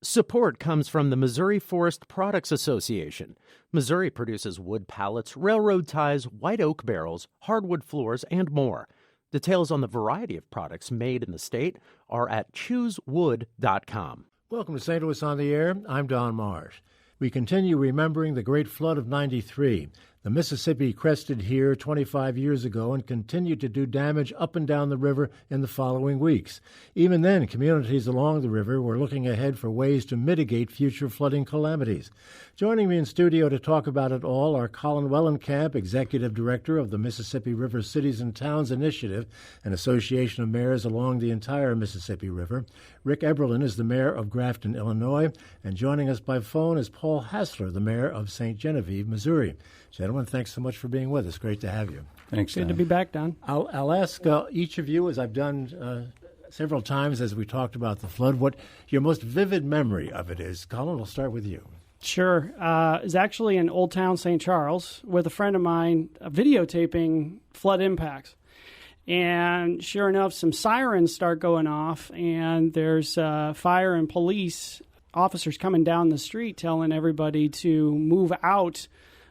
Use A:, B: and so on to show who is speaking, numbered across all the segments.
A: Support comes from the Missouri Forest Products Association. Missouri produces wood pallets, railroad ties, white oak barrels, hardwood floors, and more. Details on the variety of products made in the state are at choosewood.com.
B: Welcome to St. Louis on the Air. I'm Don Marsh. We continue remembering the Great Flood of '93. The Mississippi crested here 25 years ago and continued to do damage up and down the river in the following weeks. Even then, communities along the river were looking ahead for ways to mitigate future flooding calamities. Joining me in studio to talk about it all are Colin Wellenkamp, Executive Director of the Mississippi River Cities and Towns Initiative, an association of mayors along the entire Mississippi River. Rick Eberlin is the mayor of Grafton, Illinois. And joining us by phone is Paul Hassler, the mayor of St. Genevieve, Missouri. Gentlemen, thanks so much for being with us. Great to have you.
C: Thanks,
D: Good to be back, Don.
B: I'll ask each of you, as I've done several times as we talked about the flood, what your most vivid memory of it is. Colin, we'll start with you.
D: Sure. It's actually in Old Town St. Charles with a friend of mine videotaping flood impacts. And sure enough, some sirens start going off, and there's fire and police officers coming down the street telling everybody to move out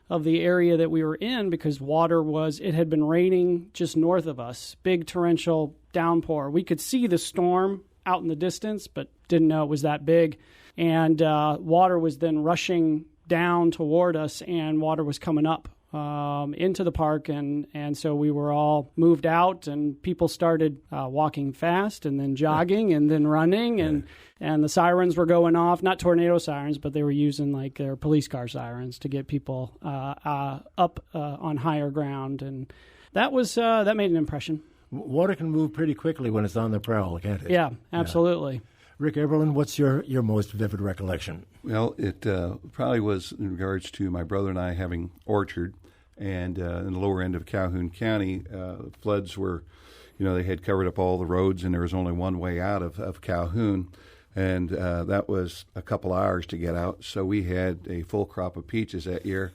D: of the area that we were in because it had been raining just north of us, big torrential downpour. We could see the storm out in the distance, but didn't know it was that big. And water was then rushing down toward us, and water was coming up into the park. And so we were all moved out, and people started walking fast and then jogging and then running. And the sirens were going off, not tornado sirens, but they were using like their police car sirens to get people up on higher ground. And that made an impression.
B: Water can move pretty quickly when it's on the prowl, can't it?
D: Yeah, absolutely.
B: Yeah. Rick Eberlin, what's your most vivid recollection?
C: Well, it probably was in regards to my brother and I having orchard, and in the lower end of Calhoun County, floods were, they had covered up all the roads, and there was only one way out of Calhoun, and that was a couple hours to get out. So we had a full crop of peaches that year,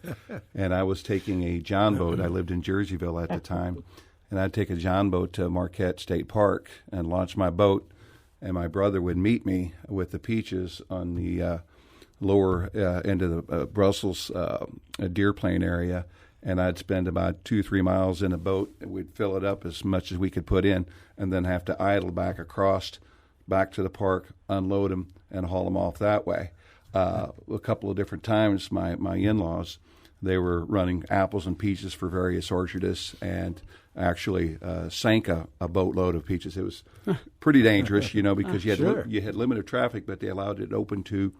C: and I was taking a John boat. I lived in Jerseyville at the time, and I'd take a John boat to Marquette State Park and launch my boat. And my brother would meet me with the peaches on the lower end of the Brussels Deer Plain area, and I'd spend about 2-3 miles in a boat. We'd fill it up as much as we could put in, and then have to idle back across, back to the park, unload them, and haul them off that way. A couple of different times, my in-laws, they were running apples and peaches for various orchardists, and actually sank a boatload of peaches. It was pretty dangerous, because you had limited traffic, but they allowed it open to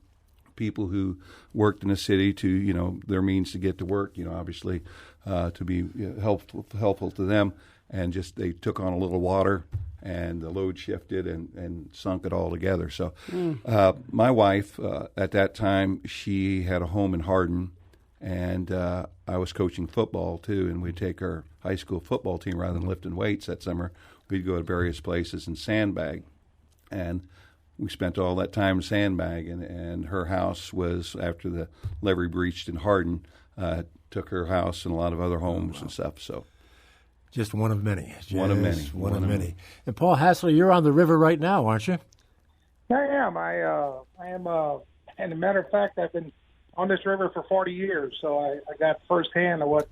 C: people who worked in the city to, their means to get to work, obviously to be helpful to them. And just they took on a little water, and the load shifted and sunk it all together. So my wife, at that time, she had a home in Hardin, and I was coaching football, too, and we'd take our high school football team, rather than lifting weights that summer, we'd go to various places and sandbag. And we spent all that time sandbagging, and her house was, after the levee breached in Hardin, took her house and a lot of other homes and stuff. So,
B: just one of many.
C: One of many.
B: And Paul Hassler, you're on the river right now, aren't you?
E: I am. I am. And a matter of fact, I've been on this river for 40 years, so I got firsthand of what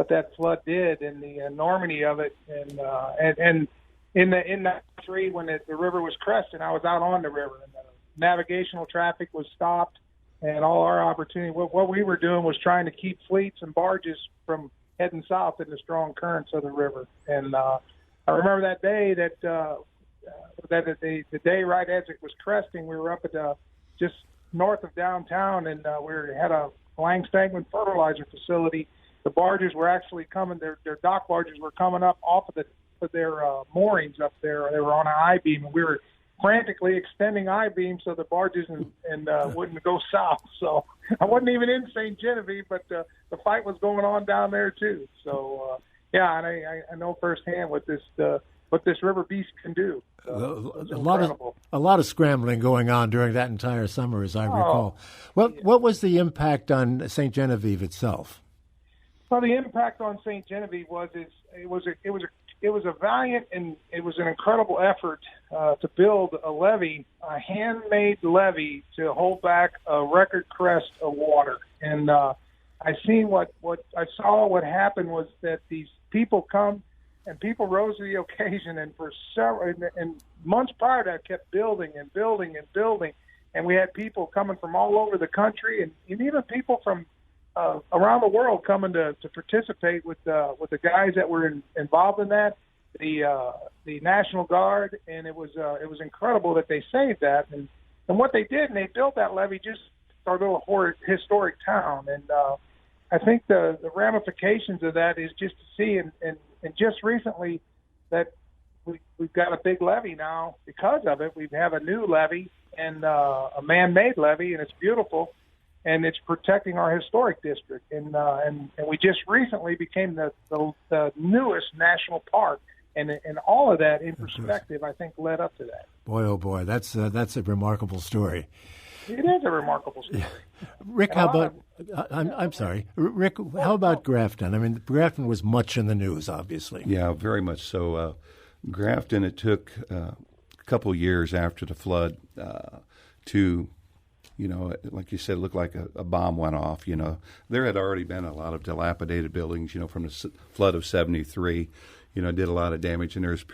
E: that flood did and the enormity of it. And in that tree, when the river was cresting, I was out on the river, and the navigational traffic was stopped, and all our opportunity. What we were doing was trying to keep fleets and barges from heading south in the strong currents of the river. And I remember that day the day right as it was cresting, we were up at just north of downtown, and we had a Lang Stagman fertilizer facility. The barges were actually coming; their dock barges were coming up off of their moorings up there. They were on an I-beam, and we were frantically extending I-beams so the barges and wouldn't go south. So I wasn't even in St. Genevieve, but the fight was going on down there too. So and I know firsthand what this river beast can do.
B: A lot of scrambling going on during that entire summer, as I recall. What was the impact on St. Genevieve itself?
E: Well, the impact on St. Genevieve was it was a it was a valiant and it was an incredible effort to build a levee, a handmade levee to hold back a record crest of water. And I saw what happened was that these people come and people rose to the occasion, and for several and months prior to that kept building and building and building. And we had people coming from all over the country and even people from around the world coming to participate with the guys that were involved in that, the National Guard, and it was incredible that they saved that and what they did, and they built that levee just for our little historic town, and I think the ramifications of that is just to see, and just recently that we've got a big levee now because of it. We have a new levee and a man-made levee, and it's beautiful. And it's protecting our historic district, and we just recently became the newest national park, and all of that in perspective, I think, led up to that.
B: Boy, oh boy, that's a remarkable story.
E: It is a remarkable story.
B: Rick, how about? I'm sorry, Rick. How about Grafton? I mean, Grafton was much in the news, obviously.
C: Yeah, very much so. Grafton. It took a couple years after the flood to. Like you said, it looked like a bomb went off. There had already been a lot of dilapidated buildings, from the flood of 73, did a lot of damage. And there was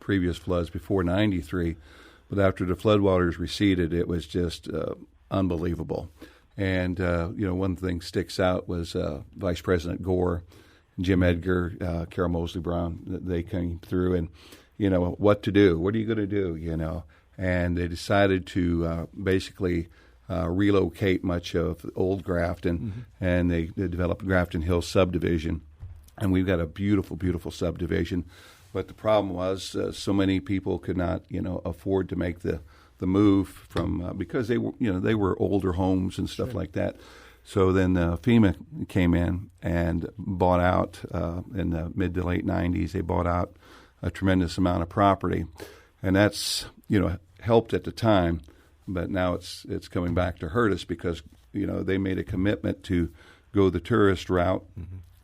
C: previous floods before 93. But after the floodwaters receded, it was just unbelievable. And, one thing sticks out was Vice President Gore, Jim Edgar, Carol Moseley Brown. They came through and, what to do. What are you going to do, And they decided to basically relocate much of old Grafton, and they developed Grafton Hills subdivision. And we've got a beautiful, beautiful subdivision. But the problem was so many people could not, afford to make the move from because they were older homes and stuff like that. So then FEMA came in and bought out in the mid to late 90s. They bought out a tremendous amount of property, and that's helped at the time, but now it's coming back to hurt us because they made a commitment to go the tourist route,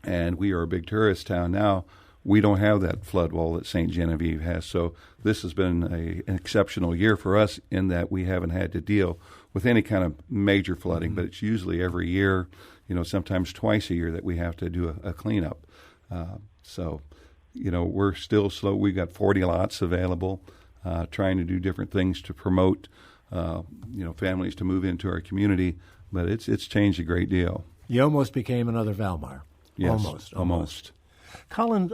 C: and we are a big tourist town now. We don't have that flood wall that St. Genevieve has, so this has been an exceptional year for us in that we haven't had to deal with any kind of major flooding, but it's usually every year, sometimes twice a year that we have to do a cleanup. So we're still slow. We've got 40 lots available. Trying to do different things to promote, families to move into our community, but it's changed a great deal.
B: You almost became another Valmar.
C: Yes,
B: almost. Colin,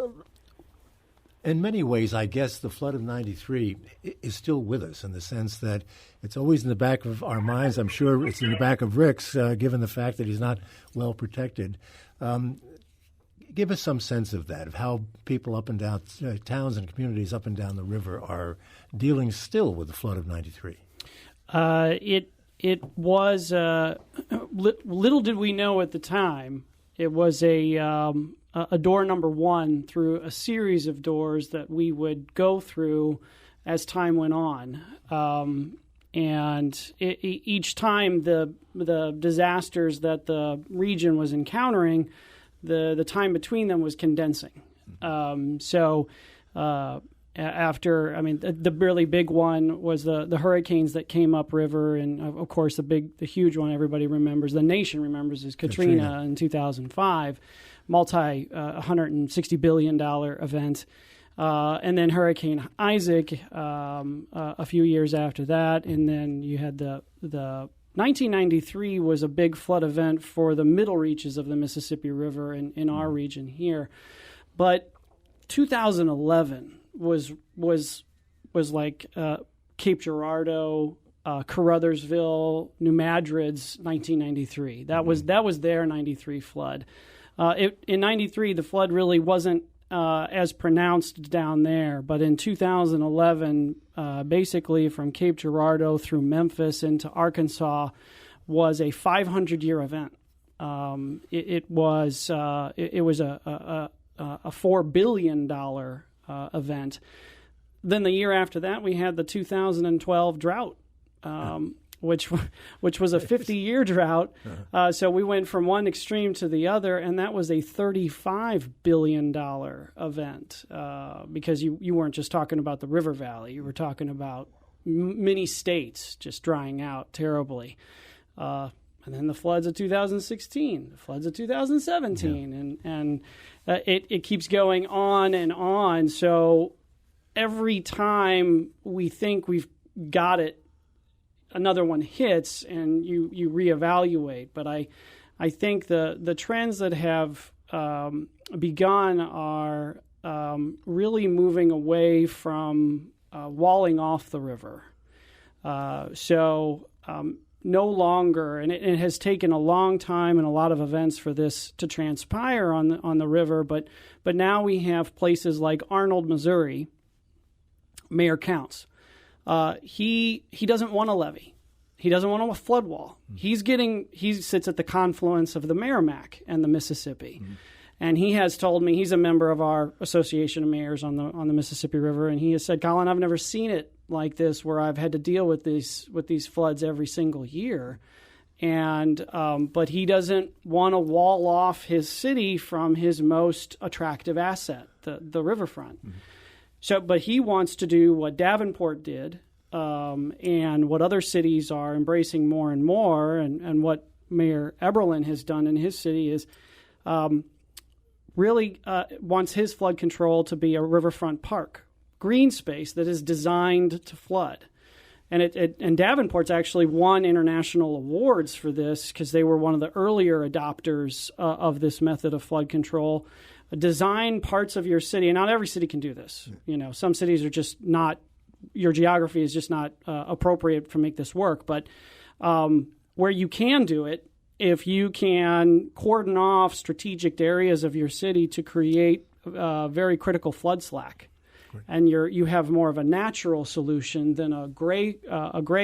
B: in many ways, I guess the flood of '93 is still with us in the sense that it's always in the back of our minds. I'm sure it's in the back of Rick's, given the fact that he's not well protected. Give us some sense of that, of how people up and down, towns and communities up and down the river are dealing still with the flood of '93.
D: It was, little did we know at the time, it was a door number one through a series of doors that we would go through as time went on. And each time the disasters that the region was encountering, the time between them was condensing. After, the really big one was the hurricanes that came upriver, and of course the huge one everybody remembers, the nation remembers, is Katrina in 2005, $160 billion event. And then Hurricane Isaac a few years after that, and then you had the 1993 was a big flood event for the middle reaches of the Mississippi River in our region here. But 2011 was like Cape Girardeau, Caruthersville, New Madrid's 1993. That was their 93 flood. In 93, the flood really wasn't as pronounced down there, but in 2011, basically from Cape Girardeau through Memphis into Arkansas was a 500-year event. It was a $4 billion event. Then the year after that, we had the 2012 drought, which was a 50-year drought. So we went from one extreme to the other, and that was a $35 billion event because you weren't just talking about the river valley. You were talking about many states just drying out terribly. And then the floods of 2016, the floods of 2017, and it keeps going on and on. So every time we think we've got it, another one hits, and you reevaluate. But I think the trends that have begun are really moving away from walling off the river. No longer, and it has taken a long time and a lot of events for this to transpire on the river, but now we have places like Arnold, Missouri. Mayor Counts. He doesn't want a levee. He doesn't want a flood wall. He sits at the confluence of the Merrimack and the Mississippi. And he has told me, he's a member of our Association of Mayors on the Mississippi River, and he has said, Colin, I've never seen it like this where I've had to deal with these floods every single year. And but he doesn't want to wall off his city from his most attractive asset, the riverfront. So, but he wants to do what Davenport did, and what other cities are embracing more and more, and what Mayor Eberlin has done in his city is really wants his flood control to be a riverfront park, green space that is designed to flood. And Davenport's actually won international awards for this because they were one of the earlier adopters of this method of flood control. Design parts of your city, and not every city can do this. Some cities are just not, your geography is just not appropriate to make this work. But where you can do it, if you can cordon off strategic areas of your city to create very critical flood slack, and you have more of a natural solution than a gray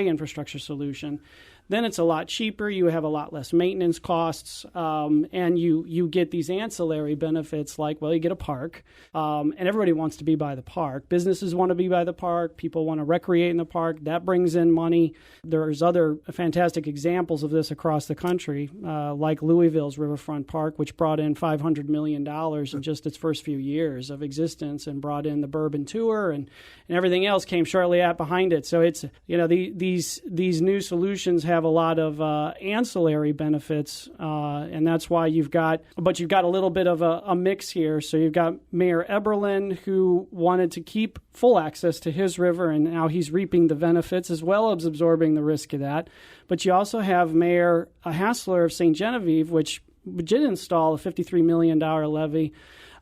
D: infrastructure solution, then it's a lot cheaper. You have a lot less maintenance costs, and you get these ancillary benefits like, well, you get a park, and everybody wants to be by the park. Businesses want to be by the park. People want to recreate in the park. That brings in money. There's other fantastic examples of this across the country, like Louisville's Riverfront Park, which brought in $500 million in just its first few years of existence and brought in the Bourbon Tour, and everything else came shortly behind it. So it's, these new solutions have a lot of ancillary benefits, and that's why you've got a little bit of a mix here. So you've got Mayor Eberlin, who wanted to keep full access to his river, and now he's reaping the benefits as well as absorbing the risk of that. But you also have Mayor Hassler of St. Genevieve, which did install a $53 million levee,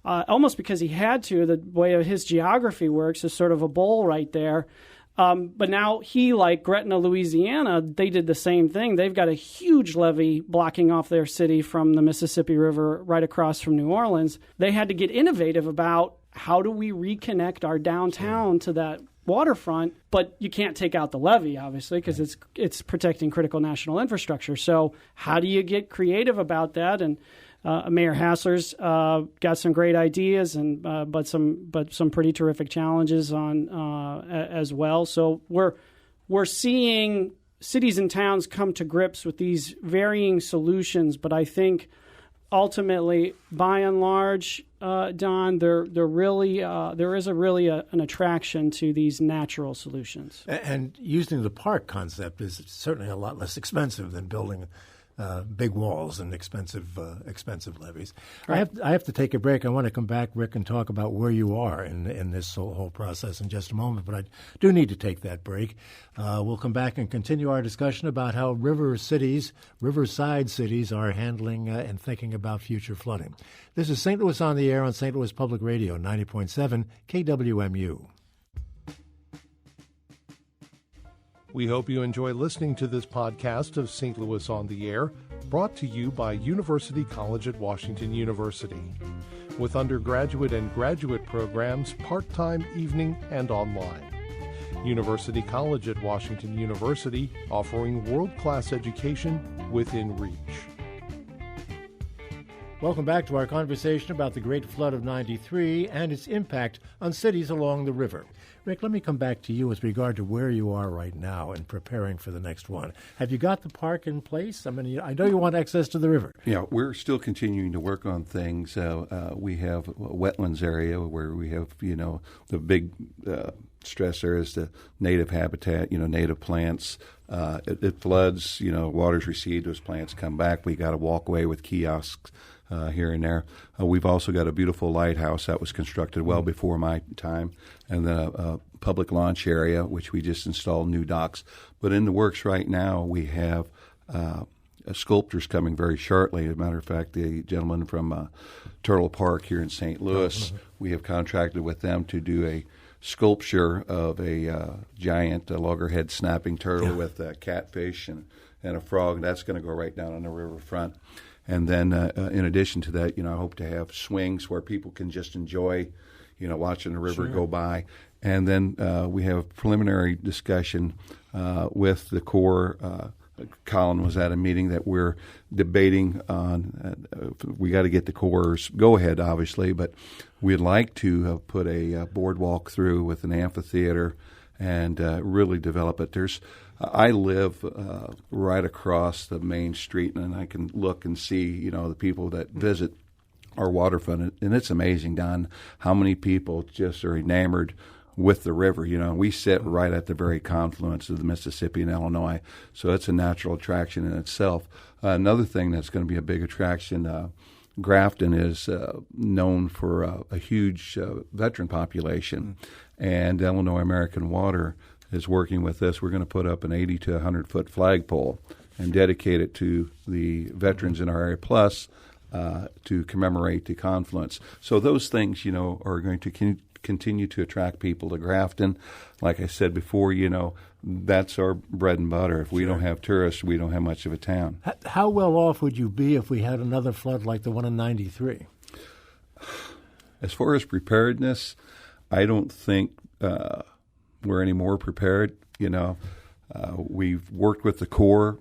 D: almost because he had to. The way his geography works is sort of a bowl right there. But now he, like Gretna, Louisiana, they did the same thing. They've got a huge levee blocking off their city from the Mississippi River right across from New Orleans. They had to get innovative about how do we reconnect our downtown to that waterfront, but you can't take out the levee, obviously, because it's protecting critical national infrastructure. So how do you get creative about that? And Mayor Hassler's got some great ideas, and but some pretty terrific challenges on as well. So we're seeing cities and towns come to grips with these varying solutions. But I think ultimately, by and large, Don, there is an attraction to these natural solutions.
B: And using the park concept is certainly a lot less expensive than building big walls and expensive levees. Right. I have to take a break. I want to come back, Rick, and talk about where you are in this whole process in just a moment, but I do need to take that break. We'll come back and continue our discussion about how riverside cities are handling and thinking about future flooding. This is St. Louis on the Air on St. Louis Public Radio, 90.7 KWMU.
F: We hope you enjoy listening to this podcast of St. Louis on the Air, brought to you by University College at Washington University, with undergraduate and graduate programs part-time, evening, and online. University College at Washington University, offering world-class education within reach.
B: Welcome back to our conversation about the Great Flood of '93 and its impact on cities along the river. Rick, let me come back to you with regard to where you are right now in preparing for the next one. Have you got the park in place? I mean, I know you want access to the river.
C: Yeah, we're still continuing to work on things. We have a wetlands area where we have, the big stress there is the native habitat, native plants. It floods, water's receded, those plants come back. We got to walk away with kiosks here and there. We've also got a beautiful lighthouse that was constructed well before my time, and then a public launch area, which we just installed new docks. But in the works right now, we have sculptures coming very shortly. As a matter of fact, the gentleman from Turtle Park here in St. Louis, we have contracted with them to do a sculpture of a giant loggerhead snapping turtle with catfish and a frog. That's going to go right down on the riverfront. And then in addition to that, I hope to have swings where people can just enjoy, watching the river go by. And then we have preliminary discussion with the Corps. Colin was at a meeting that we're debating on. We got to get the Corps' go-ahead, obviously, but we'd like to put a boardwalk through with an amphitheater and really develop it. I live right across the main street, and I can look and see, the people that visit our waterfront, and it's amazing, Don, how many people just are enamored with the river. We sit right at the very confluence of the Mississippi and Illinois, so it's a natural attraction in itself. Another thing that's going to be a big attraction, Grafton is known for a huge veteran population, and Illinois American Water is working with us. We're going to put up an 80 to 100-foot flagpole and dedicate it to the veterans in our area, plus to commemorate the confluence. So those things, are going to continue to attract people to Grafton. Like I said before, that's our bread and butter. If we don't have tourists, we don't have much of a town.
B: How well off would you be if we had another flood like the one in '93?
C: As far as preparedness, I don't think we're any more prepared. We've worked with the Corps.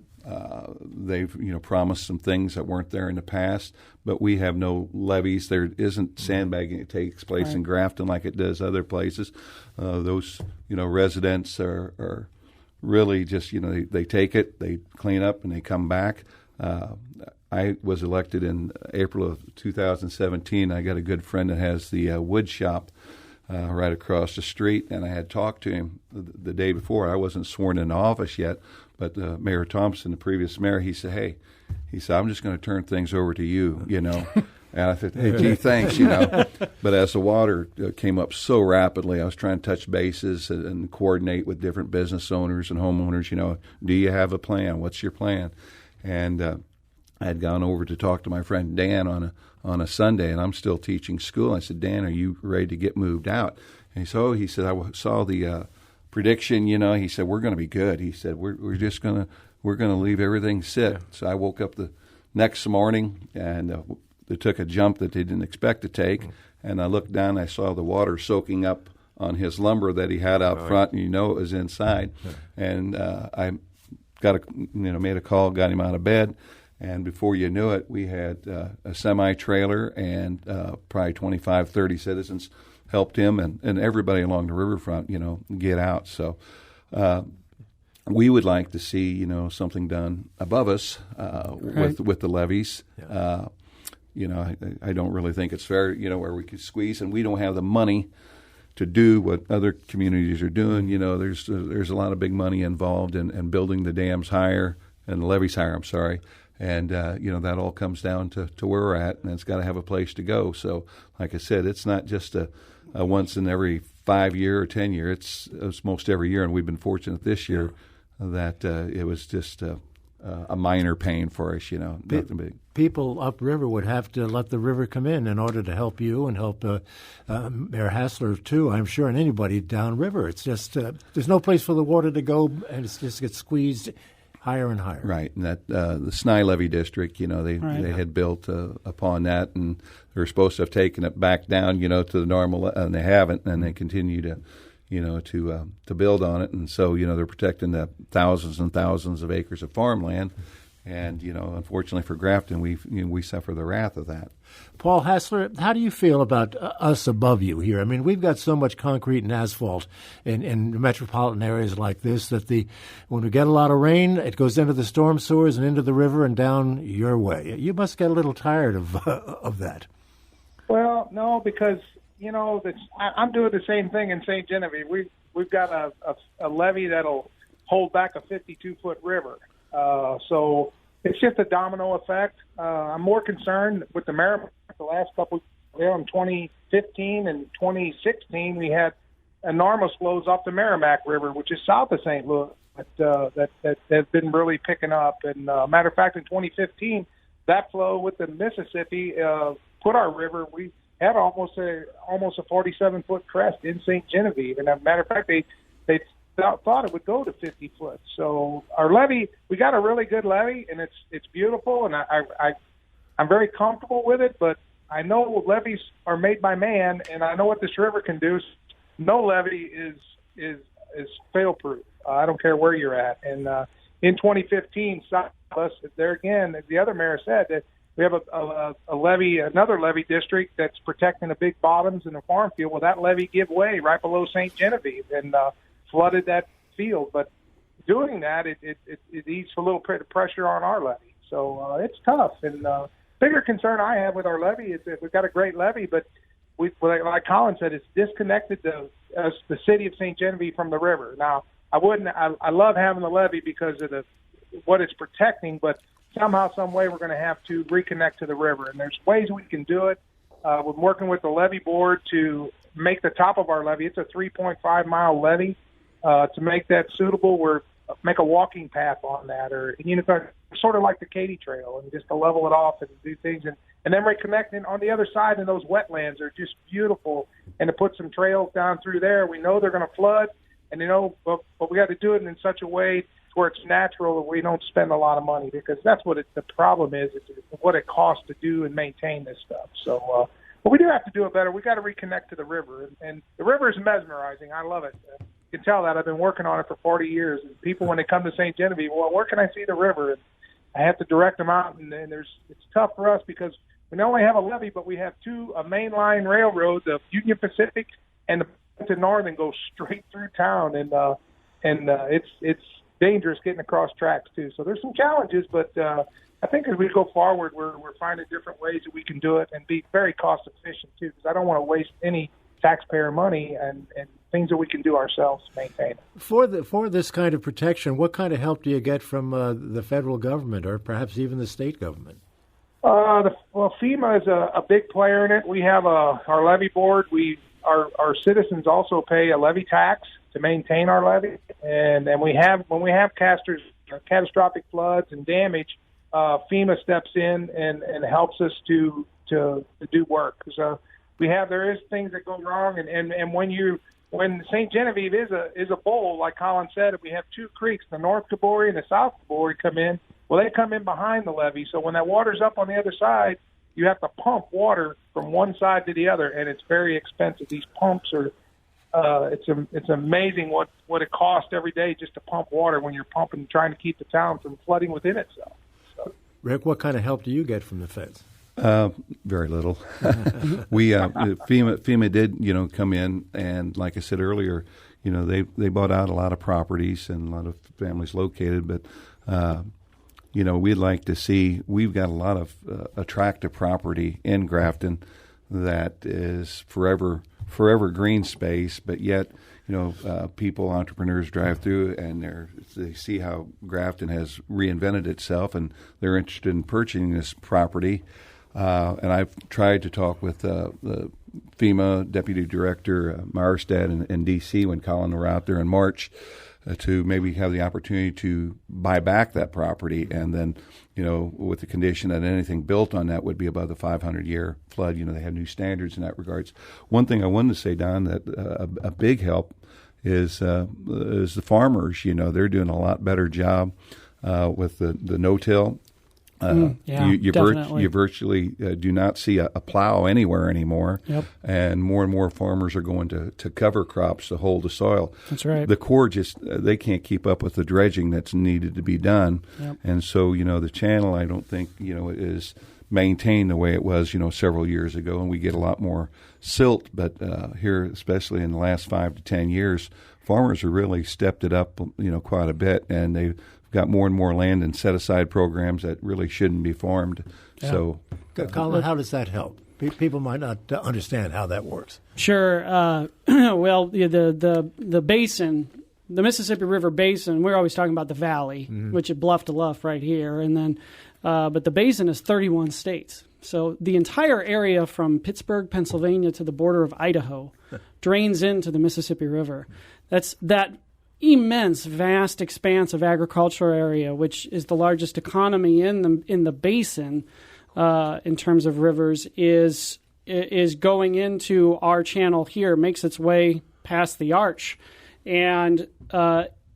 C: They've promised some things that weren't there in the past, but we have no levees. There isn't sandbagging that takes place in Grafton like it does other places. Those residents are really just they take it, they clean up, and they come back. I was elected in April of 2017. I got a good friend that has the wood shop right across the street, and I had talked to him the day before. I wasn't sworn into office yet, but Mayor Thompson, the previous mayor, he said, I'm just going to turn things over to you, And I said, hey, gee, thanks, But as the water came up so rapidly, I was trying to touch bases and coordinate with different business owners and homeowners, do you have a plan? What's your plan? And I had gone over to talk to my friend Dan on a Sunday, and I'm still teaching school. I said, Dan, are you ready to get moved out? And he said, I saw the prediction, he said, we're going to be good. He said, we're just going to leave everything sit. Yeah. So I woke up the next morning, and they took a jump that they didn't expect to take. And I looked down, and I saw the water soaking up on his lumber that he had out front, and it was inside. And I made a call, got him out of bed. And before you knew it, we had a semi-trailer and probably 25, 30 citizens helped him and everybody along the riverfront, get out. So we would like to see, something done above us with the levees. Yeah. I don't really think it's fair, where we could squeeze, and we don't have the money to do what other communities are doing. There's a lot of big money involved in building the dams higher and the levees higher, I'm sorry. And, that all comes down to where we're at, and it's got to have a place to go. So, like I said, it's not just a once in every 5 year or 10 year. It's most every year, and we've been fortunate this year that it was just a minor pain for us, nothing big.
B: People upriver would have to let the river come in order to help you and help Mayor Hassler, too, I'm sure, and anybody downriver. It's just there's no place for the water to go, and it just gets squeezed higher and higher. Right,
C: and that the Ste Levee District, they had built upon that, and they were supposed to have taken it back down, to the normal, and they haven't, and they continue to, to build on it, and so they're protecting the thousands and thousands of acres of farmland, And, unfortunately for Grafton, we suffer the wrath of that.
B: Paul Hassler, how do you feel about us above you here? I mean, we've got so much concrete and asphalt in metropolitan areas like this that when we get a lot of rain, it goes into the storm sewers and into the river and down your way. You must get a little tired of that.
E: Well, no, because, I'm doing the same thing in St. Genevieve. We've got a levee that'll hold back a 52-foot river. So it's just a domino effect. I'm more concerned with the Merrimack. The last couple, in 2015 and 2016, we had enormous flows up the Merrimack River, which is south of St. Louis, that have been really picking up. And matter of fact, in 2015, that flow with the Mississippi put our river. We had almost a 47-foot crest in St. Genevieve, and as a matter of fact, they thought it would go to 50 foot. So our levee, we got a really good levee, and it's beautiful, and I'm very comfortable with it. But I know levees are made by man, and I know what this river can do. No levee is fail-proof. I don't care where you're at. And in 2015, south of us, there again, as the other mayor said, that we have a levee, another levee district that's protecting the big bottoms in the farm field. Well, that levee gave way right below St. Genevieve and flooded that field. But doing that, it eats a little bit of pressure on our levee. So it's tough. And bigger concern I have with our levee is that we've got a great levee, but like Colin said, it's disconnected the city of St. Genevieve from the river. Now, I love having the levee because of what it's protecting, but somehow, some way, we're going to have to reconnect to the river. And there's ways we can do it. We're working with the levee board to make the top of our levee. It's a 3.5-mile levee. To make that suitable, make a walking path on that, or sort of like the Katy Trail, and just to level it off and do things, and then reconnecting on the other side. And those wetlands are just beautiful, and to put some trails down through there. We know they're going to flood, and but we got to do it in such a way where it's natural that we don't spend a lot of money, because that's what the problem is. It's what it costs to do and maintain this stuff. So, but we do have to do it better. We got to reconnect to the river, and the river is mesmerizing. I love it. You can tell that I've been working on it for 40 years. And people, when they come to St. Genevieve, well, where can I see the river? And I have to direct them out, and it's tough for us because we not only have a levee, but we have a mainline railroad, the Union Pacific and the Northern, go straight through town, and it's dangerous getting across tracks too. So there's some challenges, but I think as we go forward, we're finding different ways that we can do it and be very cost efficient too, because I don't want to waste any taxpayer money and things that we can do ourselves to maintain it.
B: For this kind of protection, what kind of help do you get from the federal government or perhaps even the state government? FEMA is a big player in it. We have our levee board. Our citizens also pay a levee tax to maintain our levee, and when we have catastrophic floods and damage, FEMA steps in and helps us to do work. So there is things that go wrong, and when St. Genevieve is a bowl, like Colin said, we have two creeks, the North Cabori and the South Cabori, come in. Well, they come in behind the levee, so when that water's up on the other side, you have to pump water from one side to the other, and it's very expensive. These pumps are it's amazing what it costs every day just to pump water when you're pumping, trying to keep the town from flooding within itself. So. Rick, what kind of help do you get from the feds?
C: Very little. FEMA did, come in, and like I said earlier, they bought out a lot of properties and a lot of families located, but we'd like to see. We've got a lot of attractive property in Grafton that is forever green space, but yet entrepreneurs drive through and they see how Grafton has reinvented itself, and they're interested in purchasing this property. And I've tried to talk with the FEMA Deputy Director Marstead in D.C. when Colin were out there in March to maybe have the opportunity to buy back that property, and then, with the condition that anything built on that would be above the 500-year flood. They have new standards in that regards. One thing I wanted to say, Don, that a big help is the farmers. They're doing a lot better job with the no-till. You
D: definitely.
C: you virtually do not see a plow anywhere anymore.
D: Yep.
C: And more farmers are going to cover crops to hold the soil.
D: That's right.
C: The Corps they can't keep up with the dredging that's needed to be done.
D: Yep.
C: And so, the channel, I don't think, is maintained the way it was, several years ago, and we get a lot more silt. But here, especially in the last 5 to 10 years, farmers have really stepped it up, quite a bit, and they've got more and more land and set-aside programs that really shouldn't be farmed.
B: Yeah.
C: So,
B: Colin, how does that help? People might not understand how that works.
D: Sure. Well, the basin, the Mississippi River Basin, we're always talking about the valley, which is bluff to bluff right here, and then, but the basin is 31 states. So the entire area from Pittsburgh, Pennsylvania, to the border of Idaho drains into the Mississippi River. That's that immense, vast expanse of agricultural area, which is the largest economy in the basin in terms of rivers, is going into our channel here, makes its way past the arch. And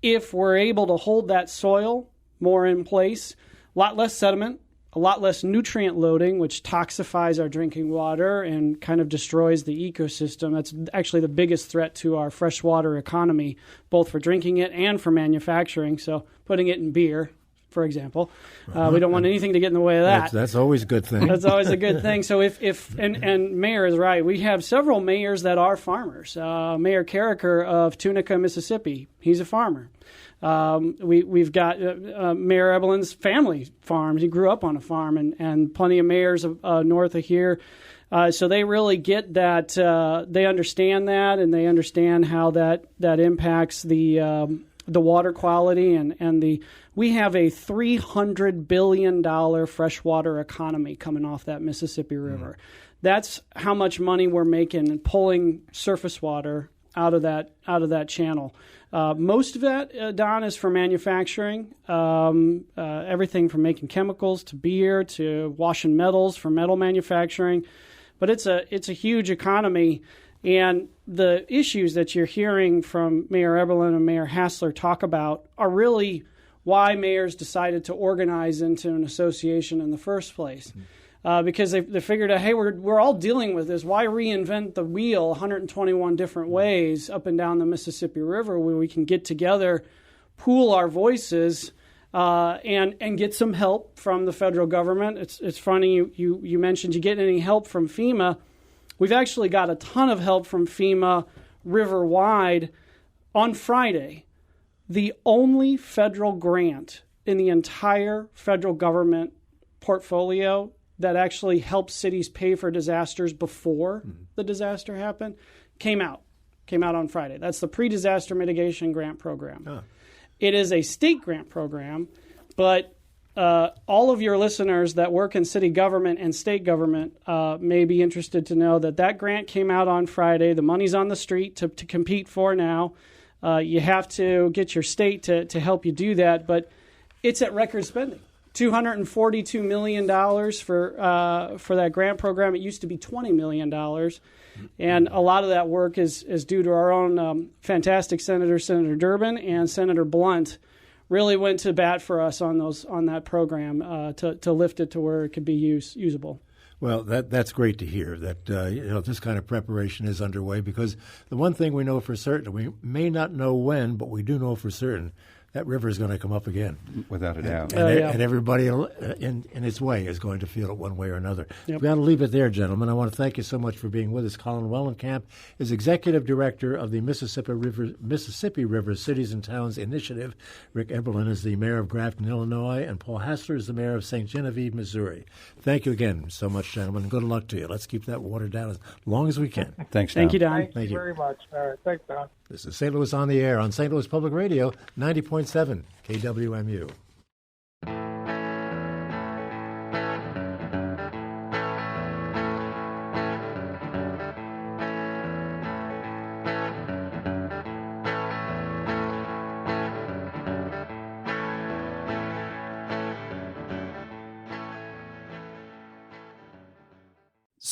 D: if we're able to hold that soil more in place, a lot less sediment, a lot less nutrient loading, which toxifies our drinking water and kind of destroys the ecosystem. That's actually the biggest threat to our freshwater economy, both for drinking it and for manufacturing. So putting it in beer, for example. We don't want anything to get in the way of that.
B: That's always a good thing.
D: That's always a good thing. So if Mayor is right, we have several mayors that are farmers. Mayor Carricker of Tunica, Mississippi, he's a farmer. We've got Mayor Ebelin's family farms. He grew up on a farm, and plenty of mayors north of here. So they really get that. They understand that, and they understand how that impacts the water quality and the. We have a $300 billion freshwater economy coming off that Mississippi River. That's how much money we're making pulling surface water out of that channel. Most of that, Don, is for manufacturing. Everything from making chemicals to beer to washing metals for metal manufacturing. But it's a huge economy, and the issues that you're hearing from Mayor Eberlin and Mayor Hassler talk about are really why mayors decided to organize into an association in the first place. Because they figured out, hey, we're all dealing with this. Why reinvent the wheel 121 different ways up and down the Mississippi River where we can get together, pool our voices, and get some help from the federal government. It's funny you mentioned you get any help from FEMA. We've actually got a ton of help from FEMA river-wide. On Friday, the only federal grant in the entire federal government portfolio that actually helps cities pay for disasters before the disaster happened came out on Friday. That's the Pre-Disaster Mitigation Grant Program. Oh. It is a state grant program, but all of your listeners that work in city government and state government may be interested to know that grant came out on Friday. The money's on the street to compete for now. You have to get your state to help you do that, but it's at record spending. $242 million for that grant program. It used to be $20 million. And a lot of that work is due to our own fantastic Senator Durbin, and Senator Blunt really went to bat for us on that program to lift it to where it could be usable.
B: Well, that's great to hear that this kind of preparation is underway, because the one thing we know for certain, we may not know when, but we do know for certain, that river is going to come up again.
C: Without a doubt.
B: And everybody in its way is going to feel it one way or another. Yep. We ought to leave it there, gentlemen. I want to thank you so much for being with us. Colin Wellenkamp is Executive Director of the Mississippi River Cities and Towns Initiative. Rick Eberlin is the Mayor of Grafton, Illinois, and Paul Hassler is the Mayor of St. Genevieve, Missouri. Thank you again so much, gentlemen. Good luck to you. Let's keep that water down as long as we can.
C: Thanks, Don.
D: Thank you, Don.
E: Thank you very much. All right. Thanks, Don.
B: This is St. Louis on the Air on St. Louis Public Radio, 90.7 KWMU.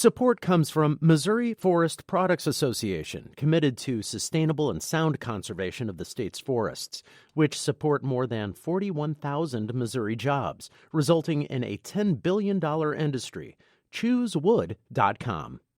A: Support comes from Missouri Forest Products Association, committed to sustainable and sound conservation of the state's forests, which support more than 41,000 Missouri jobs, resulting in a $10 billion industry. ChooseWood.com.